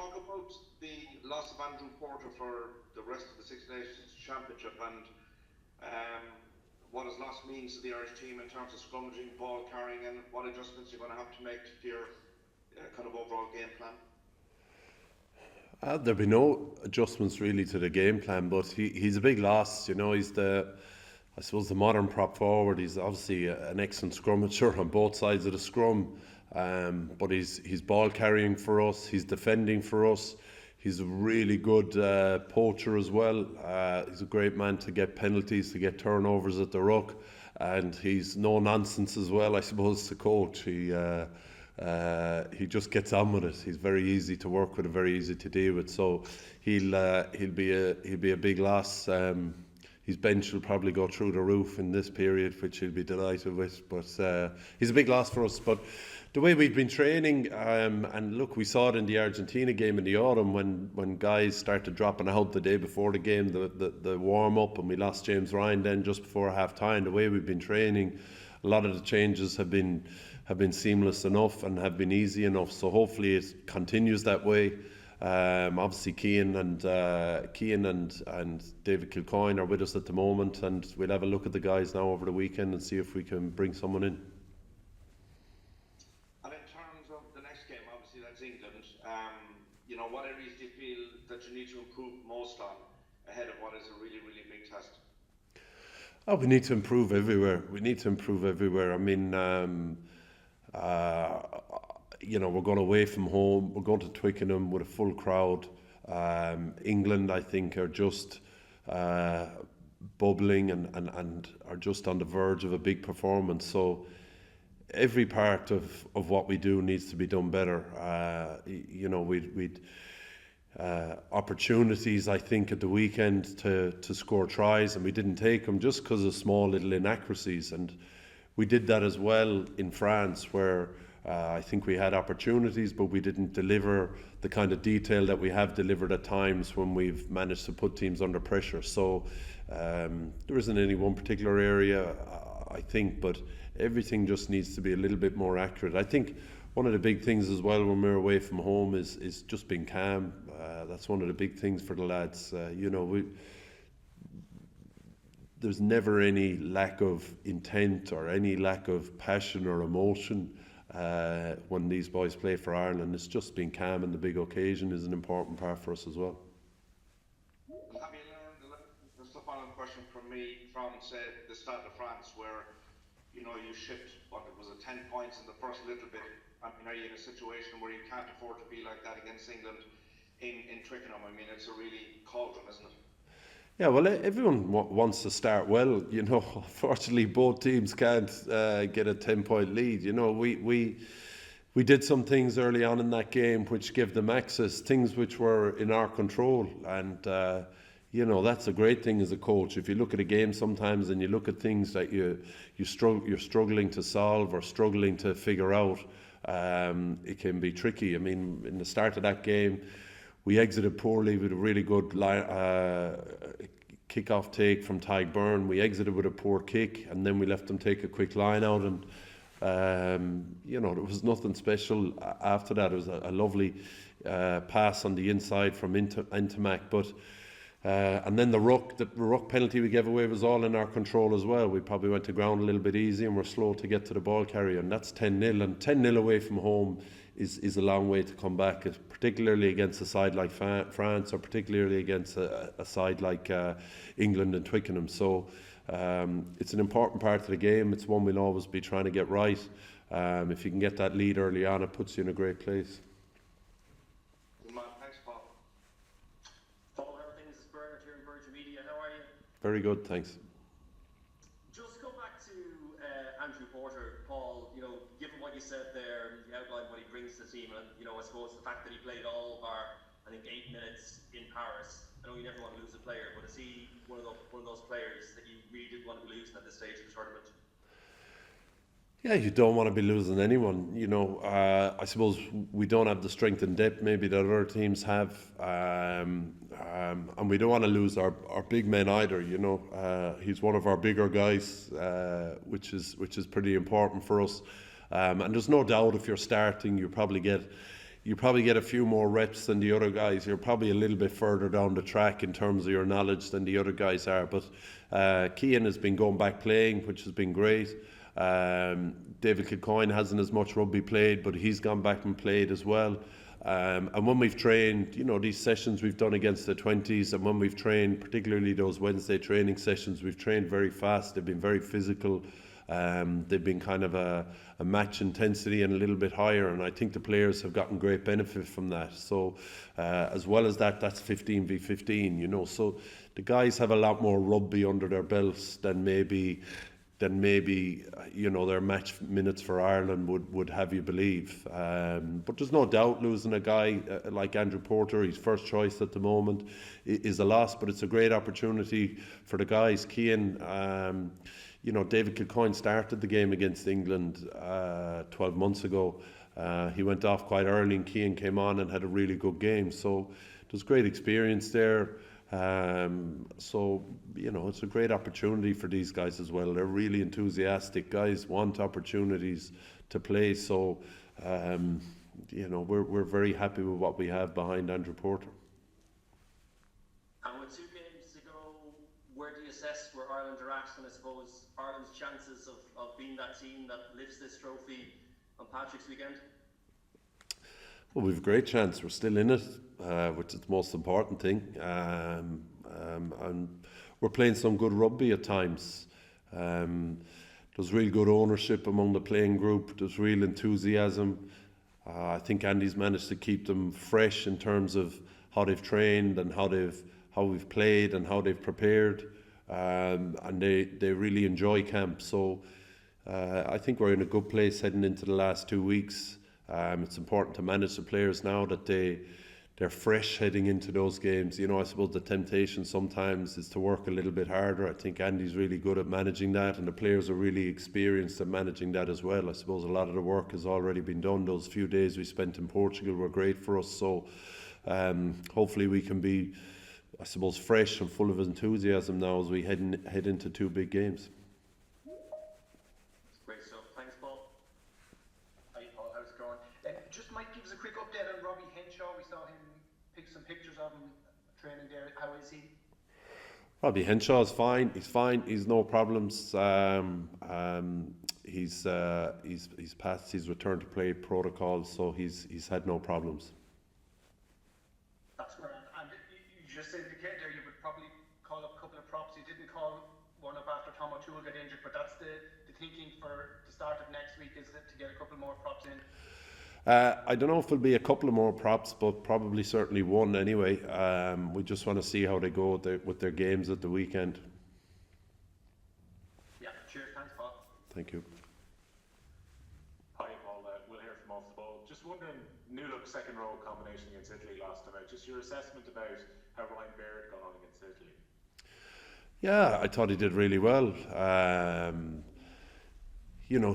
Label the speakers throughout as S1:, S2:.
S1: talk about the loss of Andrew Porter for the rest of the Six Nations Championship and what his loss means to the Irish team in terms of scrummaging, ball carrying, and what adjustments you're going to have to make to your kind of overall game plan?
S2: There'll be no adjustments really to the game plan, but he's a big loss. He's I suppose the modern prop forward. He's obviously an excellent scrummager on both sides of the scrum, but he's ball carrying for us. He's defending for us. He's a really good poacher as well. He's a great man to get penalties, to get turnovers at the ruck, and he's no nonsense as well, I suppose, to coach. He just gets on with it. He's very easy to work with, and very easy to deal with. So he'll be a big loss. His bench will probably go through the roof in this period, which he'll be delighted with. But he's a big loss for us. But the way we've been training, and look, we saw it in the Argentina game in the autumn when guys started dropping out the day before the game, the warm up, and we lost James Ryan then just before half time. The way we've been training, a lot of the changes have been seamless enough and have been easy enough. So hopefully it continues that way. Obviously Cian and David Kilcoyne are with us at the moment, and we'll have a look at the guys now over the weekend and see if we can bring someone in.
S1: And in terms of the next game, obviously that's England. What areas do you feel that you need to improve most on ahead of what is a really, really big test?
S2: Oh, we need to improve everywhere. I mean, we're going away from home. We're going to Twickenham with a full crowd. England, I think, are just bubbling and are just on the verge of a big performance. So every part of what we do needs to be done better. We'd opportunities, I think, at the weekend to score tries, and we didn't take them just because of small little inaccuracies. And we did that as well in France, where I think we had opportunities, but we didn't deliver the kind of detail that we have delivered at times when we've managed to put teams under pressure. So there isn't any one particular area, I think, but everything just needs to be a little bit more accurate. I think one of the big things as well when we're away from home is just being calm. That's one of the big things for the lads. There's never any lack of intent or any lack of passion or emotion when these boys play for Ireland. It's just being calm, and the big occasion is an important part for us as well.
S1: Have you learned, just a final question from me, from say the Stade de France, where you shipped what it was 10 points in the first little bit. I mean, are you in a situation where you can't afford to be like that against England in Twickenham? I mean, it's a really cauldron, isn't it?
S2: Yeah, well, everyone wants to start well. Unfortunately, both teams can't get a 10-point lead. We did some things early on in that game which gave them access, things which were in our control, and that's a great thing as a coach. If you look at a game sometimes and you look at things that you're struggling to solve or struggling to figure out, it can be tricky. I mean, in the start of that game, we exited poorly with a really good kick-off take from Tadhg Byrne. We exited with a poor kick, and then we left them take a quick line out, and there was nothing special after that. It was a lovely pass on the inside from Intimac, but and then the ruck penalty we gave away was all in our control as well. We probably went to ground a little bit easy and were slow to get to the ball carrier, and that's 10-0, and 10-0 away from home is a long way to come back, particularly against a side like France, or particularly against a side like England and Twickenham. So it's an important part of the game. It's one we'll always be trying to get right. If you can get that lead early on, it puts you in a great place.
S1: Good man, thanks, Paul.
S3: Paul, everything is Bernard here in Virgin Media. How are you?
S2: Very good, thanks.
S3: Just go back to Andrew Porter, Paul. Given what you said there, you outlined what he brings to the team, and I suppose the fact that he played all of our, 8 minutes in Paris. I know you never want to lose a player, but is he one of those players that you really didn't want to be losing at this stage of the tournament?
S2: Yeah, you don't want to be losing anyone. I suppose we don't have the strength and depth maybe that other teams have, and we don't want to lose our big men either. He's one of our bigger guys, which is pretty important for us. And there's no doubt if you're starting, you probably get you probably get a few more reps than the other guys. You're probably a little bit further down the track in terms of your knowledge than the other guys are. But Cian has been going back playing, which has been great. David Kilcoyne hasn't as much rugby played, but he's gone back and played as well. And when we've trained, these sessions we've done against the 20s, and when we've trained, particularly those Wednesday training sessions, we've trained very fast. They've been very physical. They've been kind of a match intensity and a little bit higher, and I think the players have gotten great benefit from that. So as well as that, that's 15v15, so the guys have a lot more rugby under their belts than maybe their match minutes for Ireland would have you believe. But there's no doubt losing a guy like Andrew Porter, his first choice at the moment, is a loss, but it's a great opportunity for the guys. Cian, David Kilcoyne started the game against England 12 months ago. He went off quite early, and Cian came on and had a really good game. So there's great experience there. So it's a great opportunity for these guys as well. They're really enthusiastic guys, want opportunities to play. So we're very happy with what we have behind Andrew Porter.
S3: And with 2 games to go, where do you assess where Ireland are at, and I suppose Ireland's chances of being that team that lifts this trophy on Patrick's weekend?
S2: Well, we've a great chance. We're still in it, which is the most important thing. And we're playing some good rugby at times. There's real good ownership among the playing group. There's real enthusiasm. I think Andy's managed to keep them fresh in terms of how they've trained and how we've played and how they've prepared. And they really enjoy camp. So I think we're in a good place heading into the last 2 weeks. It's important to manage the players now that they're fresh heading into those games. I suppose the temptation sometimes is to work a little bit harder. I think Andy's really good at managing that, and the players are really experienced at managing that as well. I suppose a lot of the work has already been done. Those few days we spent in Portugal were great for us. So hopefully we can be, I suppose, fresh and full of enthusiasm now as we head into 2 big games.
S3: Great stuff. Thanks, Paul.
S4: Hi, Paul. How's it going? Just might give us a quick update on Robbie Henshaw. We saw him pick some pictures of him training there. How is he?
S2: Robbie Henshaw is fine. He's fine. He's no problems. He's passed his return to play protocol, so he's had no problems.
S4: That's great. And you just indicated there you would probably call up a couple of props. You didn't call one up after Tom O'Toole got injured, but that's the thinking for the start of next week, is it, to get a couple more props in?
S2: I don't know if there'll be a couple of more props, but probably certainly one anyway. We just want to see how they go with their games at the weekend.
S4: Yeah, cheers. Thanks, Paul.
S2: Thank you.
S5: Hi, Paul. We'll hear from off the ball. Just wondering, new look second row combination against Italy last time out. Just your assessment about how Ryan Baird got on against Italy.
S2: Yeah, I thought he did really well.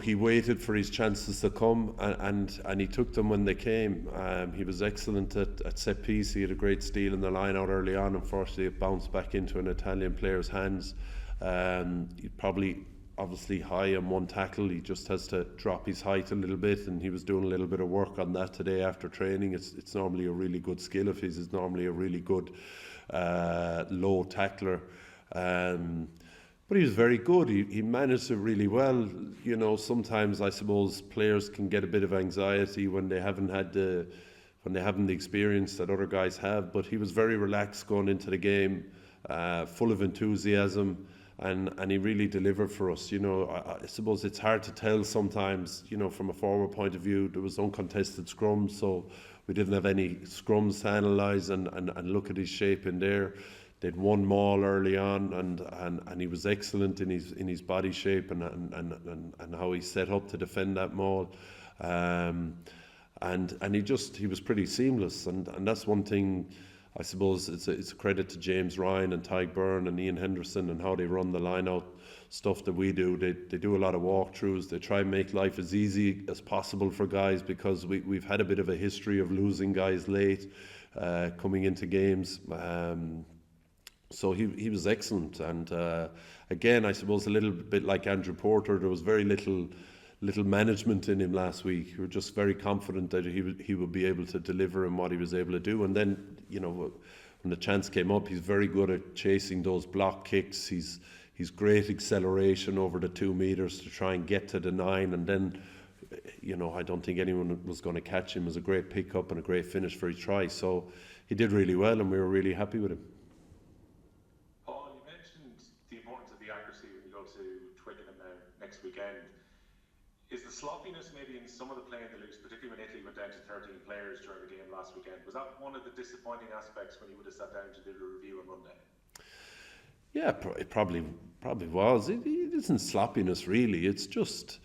S2: He waited for his chances to come, and he took them when they came. He was excellent at set piece. He had a great steal in the line out early on. Unfortunately, it bounced back into an Italian player's hands. He probably obviously high on one tackle. He just has to drop his height a little bit, and he was doing a little bit of work on that today after training. It's normally a really good skill of his. It's normally a really good low tackler. But he was very good. He managed it really well. Sometimes I suppose players can get a bit of anxiety when they haven't the experience that other guys have. But he was very relaxed going into the game, full of enthusiasm, and he really delivered for us. I suppose it's hard to tell sometimes. From a forward point of view, there was uncontested scrums, so we didn't have any scrums to analyse and look at his shape in there. They'd won maul early on, and he was excellent in his body shape and how he set up to defend that maul, and he was pretty seamless, and that's one thing. I suppose it's a credit to James Ryan and Tyke Byrne and Ian Henderson and how they run the line out stuff that we do. They do a lot of walkthroughs. They try and make life as easy as possible for guys, because we've had a bit of a history of losing guys late coming into games. So he was excellent, and again, I suppose a little bit like Andrew Porter, there was very little little management in him last week. We were just very confident that he would be able to deliver in what he was able to do. And then, you know, when the chance came up, he's very good at chasing those block kicks. He's great acceleration over the 2 meters to try and get to the 9, and then, you know, I don't think anyone was going to catch him. It was a great pick-up and a great finish for his try. So he did really well, and we were really happy with him.
S5: Paul, you mentioned the importance of the accuracy when you go to Twickenham now next weekend. Is the sloppiness maybe in some of the play in the loose, particularly when Italy went down to 13 players during the game last weekend, was that one of the disappointing aspects when you would have sat down to do the review on Monday?
S2: Yeah, it probably was. It isn't sloppiness really. It's just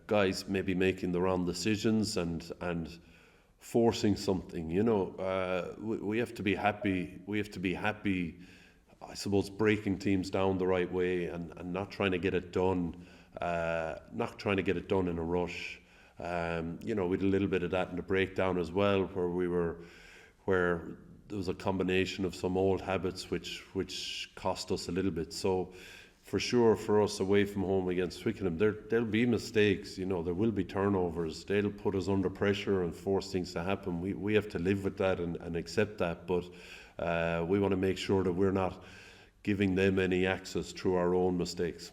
S2: guys maybe making the wrong decisions and forcing something. You know, we have to be happy. We have to be happy, I suppose, breaking teams down the right way and not trying to get it done. Not trying to get it done in a rush. You know, we did a little bit of that in the breakdown as well, where there was a combination of some old habits which cost us a little bit. So for sure, for us away from home against Twickenham, there'll be mistakes. You know, there will be turnovers. They'll put us under pressure and force things to happen. We have to live with that and accept that. But we want to make sure that we're not giving them any access through our own mistakes.